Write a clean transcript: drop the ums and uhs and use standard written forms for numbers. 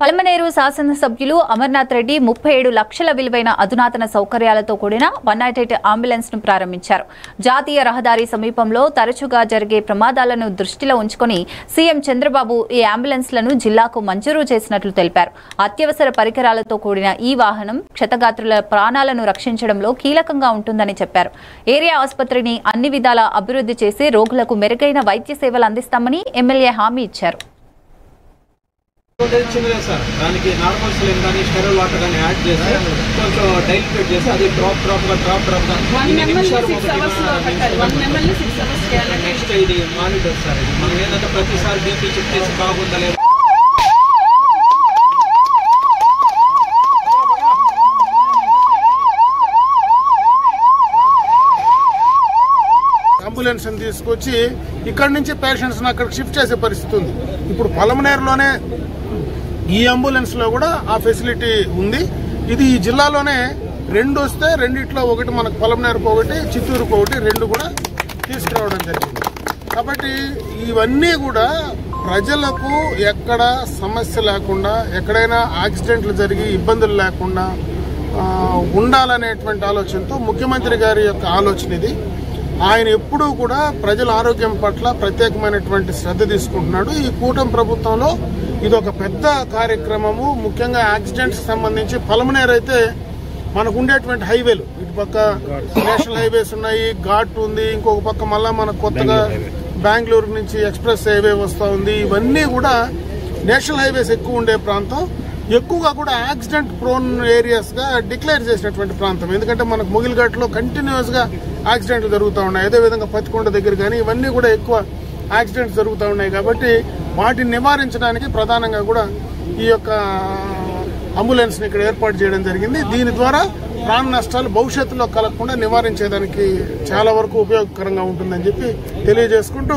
పలమనేరు శాసనసభ్యులు అమర్నాథ్ రెడ్డి 37 లక్షల విలువైన అధునాతన సౌకర్యాలతో కూడిన 108 అంబులెన్స్ ను ప్రారంభించారు. జాతీయ రహదారి సమీపంలో తరచుగా జరిగే ప్రమాదాలను దృష్టిలో ఉంచుకొని సీఎం చంద్రబాబు ఈ అంబులెన్స్లను జిల్లాకు మంజూరు చేసినట్లు తెలిపారు. అత్యవసర పరికరాలతో కూడిన ఈ వాహనం క్షతగాత్రుల ప్రాణాలను రక్షించడంలో కీలకంగా ఉంటుందని చెప్పారు. ఏరియా ఆసుపత్రిని అన్ని విధాలా అభివృద్ధి చేసి రోగులకు మెరుగైన వైద్య సేవలు అందిస్తామని ఎమ్మెల్యే హామీ ఇచ్చారు. దానికి నార్మల్ సిలిండర్ కానీ స్టెరైల్ వాటర్ కానీ యాడ్ చేసి కొంచెం డైల్యూట్ చేసి అది డ్రాప్ నెక్స్ట్ ఇది మానిటర్ సార్. ఇది మనం ఏంటంటే ప్రతిసారి బీపీ చెక్ చేసి బాగుందా లేదా. అంబులెన్స్ తీసుకొచ్చి ఇక్కడి నుంచి పేషెంట్స్ అక్కడికి షిఫ్ట్ చేసే పరిస్థితి ఉంది. ఇప్పుడు పలమనేరులోనే ఈ అంబులెన్స్ లో కూడా ఆ ఫెసిలిటీ ఉంది. ఇది ఈ జిల్లాలోనే 2 వస్తే రెండిట్లో ఒకటి మనకు పలమనేరుకు ఒకటి, చిత్తూరుకు ఒకటి, 2 కూడా తీసుకురావడం జరిగింది. కాబట్టి ఇవన్నీ కూడా ప్రజలకు ఎక్కడ సమస్య లేకుండా, ఎక్కడైనా యాక్సిడెంట్లు జరిగి ఇబ్బందులు లేకుండా ఉండాలనేటువంటి ఆలోచనతో ముఖ్యమంత్రి గారి యొక్క ఆలోచన ఇది. ఆయన ఎప్పుడూ కూడా ప్రజల ఆరోగ్యం పట్ల ప్రత్యేకమైనటువంటి శ్రద్ధ తీసుకుంటున్నాడు. ఈ కూటమి ప్రభుత్వంలో ఇది ఒక పెద్ద కార్యక్రమము. ముఖ్యంగా యాక్సిడెంట్స్ సంబంధించి పలమనేరు అయితే మనకు ఉండేటువంటి హైవేలు, ఇటు పక్క నేషనల్ హైవేస్ ఉన్నాయి, ఘాట్ ఉంది, ఇంకొక పక్క మళ్ళా మనకు కొత్తగా బెంగళూరు నుంచి ఎక్స్ప్రెస్ హైవే వస్తూ ఉంది. ఇవన్నీ కూడా నేషనల్ హైవేస్ ఎక్కువ ఉండే ప్రాంతం, ఎక్కువగా కూడా యాక్సిడెంట్ ప్రోన్ ఏరియాస్ గా డిక్లేర్ చేసినటువంటి ప్రాంతం. ఎందుకంటే మనకు ముగిల్ఘాట్లో కంటిన్యూస్ గా యాక్సిడెంట్లు జరుగుతూ ఉన్నాయి. అదేవిధంగా పత్తికొండ దగ్గర కానీ ఇవన్నీ కూడా ఎక్కువ యాక్సిడెంట్స్ జరుగుతూ ఉన్నాయి. కాబట్టి వాటిని నివారించడానికి ప్రధానంగా కూడా ఈ యొక్క అంబులెన్స్ ని ఇక్కడ ఏర్పాటు చేయడం జరిగింది. దీని ద్వారా ప్రాణ నష్టాలు భవిష్యత్తులో కలగకుండా నివారించేదానికి చాలా వరకు ఉపయోగకరంగా ఉంటుందని చెప్పి తెలియజేసుకుంటూ